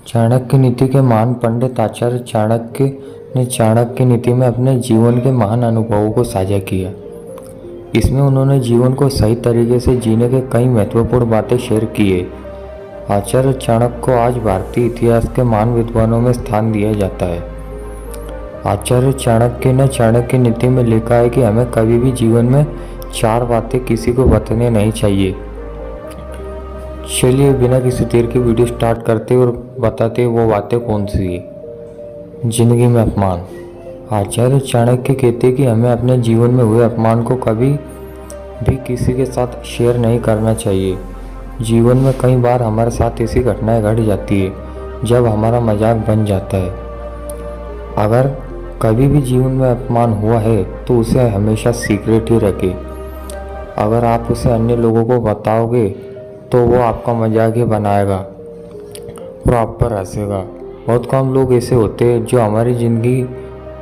चाणक्य नीति के महान पंडित आचार्य चाणक्य ने चाणक्य नीति में अपने जीवन के महान अनुभवों को साझा किया। इसमें उन्होंने जीवन को सही तरीके से जीने के कई महत्वपूर्ण बातें शेयर की है। आचार्य चाणक्य को आज भारतीय इतिहास के महान विद्वानों में स्थान दिया जाता है। आचार्य चाणक्य ने चाणक्य नीति में लिखा है कि हमें कभी भी जीवन में 4 बातें किसी को बतानी नहीं चाहिए। चलिए बिना किसी देर की वीडियो स्टार्ट करते और बताते वो बातें कौन सी है। जिंदगी में अपमान। आचार्य चाणक्य कहते हैं कि हमें अपने जीवन में हुए अपमान को कभी भी किसी के साथ शेयर नहीं करना चाहिए। जीवन में कई बार हमारे साथ ऐसी घटनाएं घट जाती है जब हमारा मजाक बन जाता है। अगर कभी भी जीवन में अपमान हुआ है तो उसे हमेशा सीक्रेट ही रखें। अगर आप उसे अन्य लोगों को बताओगे तो वो आपका मजाक ही बनाएगा और आप पर हंसेगा। बहुत कम लोग ऐसे होते हैं जो हमारी ज़िंदगी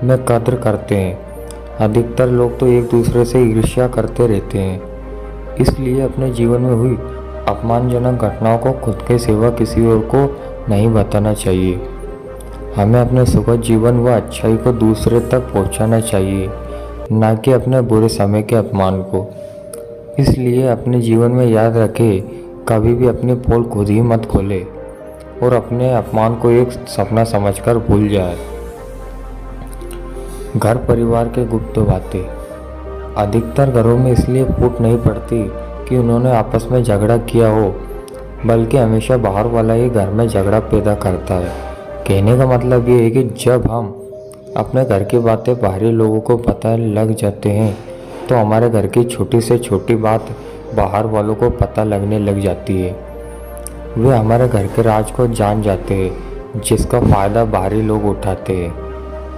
में कद्र करते हैं। अधिकतर लोग तो एक दूसरे से ईर्ष्या करते रहते हैं। इसलिए अपने जीवन में हुई अपमानजनक घटनाओं को खुद के सिवा किसी और को नहीं बताना चाहिए। हमें अपने सुखद जीवन व अच्छाई को दूसरे तक पहुंचाना चाहिए, न कि अपने बुरे समय के अपमान को। इसलिए अपने जीवन में याद रखें, कभी भी अपनी पोल खुद ही मत खोले और अपने अपमान को एक सपना समझकर भूल जाए। घर परिवार के गुप्त बातें। अधिकतर घरों में इसलिए फूट नहीं पड़ती कि उन्होंने आपस में झगड़ा किया हो, बल्कि हमेशा बाहर वाला ही घर में झगड़ा पैदा करता है। कहने का मतलब ये है कि जब हम अपने घर की बातें बाहरी लोगों को पता लग जाते हैं तो हमारे घर की छोटी से छोटी बात बाहर वालों को पता लगने लग जाती है। वे हमारे घर के राज को जान जाते हैं, जिसका फ़ायदा बाहरी लोग उठाते हैं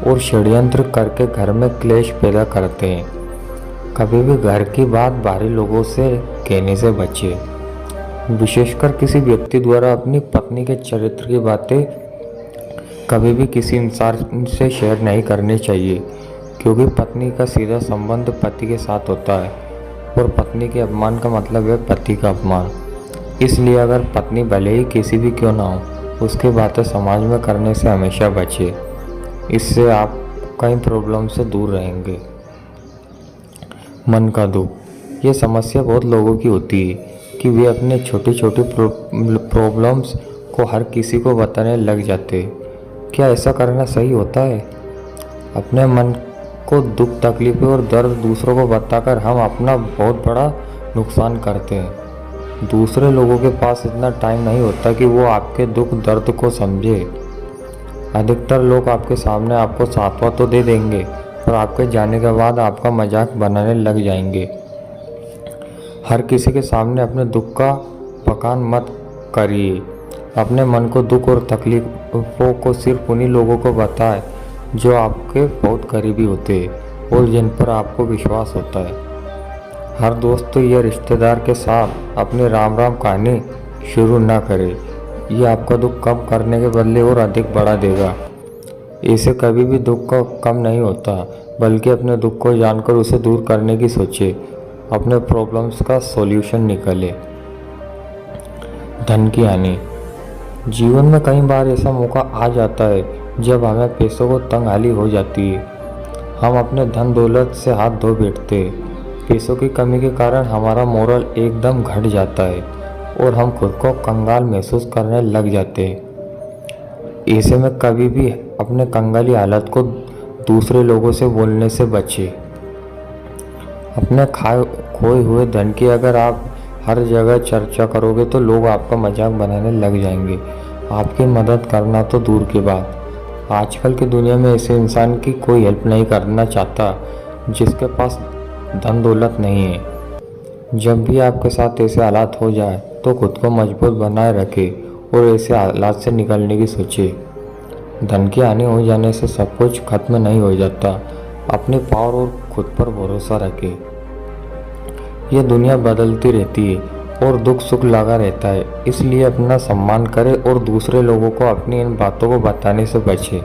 और षड्यंत्र करके घर में क्लेश पैदा करते हैं। कभी भी घर की बात बाहरी लोगों से कहने से बचें। विशेषकर किसी व्यक्ति द्वारा अपनी पत्नी के चरित्र की बातें कभी भी किसी इंसान से शेयर नहीं करनी चाहिए, क्योंकि पत्नी का सीधा संबंध पति के साथ होता है और पत्नी के अपमान का मतलब है पति का अपमान। इसलिए अगर पत्नी भले ही किसी भी क्यों ना हो, उसकी बातें समाज में करने से हमेशा बचे। इससे आप कई प्रॉब्लम से दूर रहेंगे। मन का दुख। ये समस्या बहुत लोगों की होती है कि वे अपने छोटी छोटी प्रॉब्लम्स को हर किसी को बताने लग जाते हैं। क्या ऐसा करना सही होता है? अपने मन को दुख, तकलीफें और दर्द दूसरों को बताकर हम अपना बहुत बड़ा नुकसान करते हैं। दूसरे लोगों के पास इतना टाइम नहीं होता कि वो आपके दुख दर्द को समझे। अधिकतर लोग आपके सामने आपको सांत्वना तो दे देंगे, पर आपके जाने के बाद आपका मजाक बनाने लग जाएंगे। हर किसी के सामने अपने दुख का बखान मत करिए। अपने मन को दुख और तकलीफों को सिर्फ उन्हीं लोगों को बताएं जो आपके बहुत करीबी होते हैं और जिन पर आपको विश्वास होता है। हर दोस्त या रिश्तेदार के साथ अपनी राम राम कहानी शुरू ना करें। ये आपका दुख कम करने के बदले और अधिक बढ़ा देगा। ऐसे कभी भी दुख का कम नहीं होता, बल्कि अपने दुख को जानकर उसे दूर करने की सोचें। अपने प्रॉब्लम्स का सॉल्यूशन निकालें। धन की हानि। जीवन में कई बार ऐसा मौका आ जाता है जब हमें पैसों को तंगहाली हो जाती है। हम अपने धन दौलत से हाथ धो बैठते हैं। पैसों की कमी के कारण हमारा मोरल एकदम घट जाता है और हम खुद को कंगाल महसूस करने लग जाते हैं। ऐसे में कभी भी अपने कंगाली हालत को दूसरे लोगों से बोलने से बचें। अपने खोए हुए धन की अगर आप हर जगह चर्चा करोगे तो लोग आपका मजाक बनाने लग जाएंगे। आपकी मदद करना तो दूर की बात। आजकल की दुनिया में ऐसे इंसान की कोई हेल्प नहीं करना चाहता जिसके पास धन दौलत नहीं है। जब भी आपके साथ ऐसे हालात हो जाए तो खुद को मजबूत बनाए रखें और ऐसे हालात से निकलने की सोचें। धन की हानि हो जाने से सब कुछ खत्म नहीं हो जाता। अपने पावर और खुद पर भरोसा रखें। यह दुनिया बदलती रहती है और दुख सुख लगा रहता है। इसलिए अपना सम्मान करें और दूसरे लोगों को अपनी इन बातों को बताने से बचें।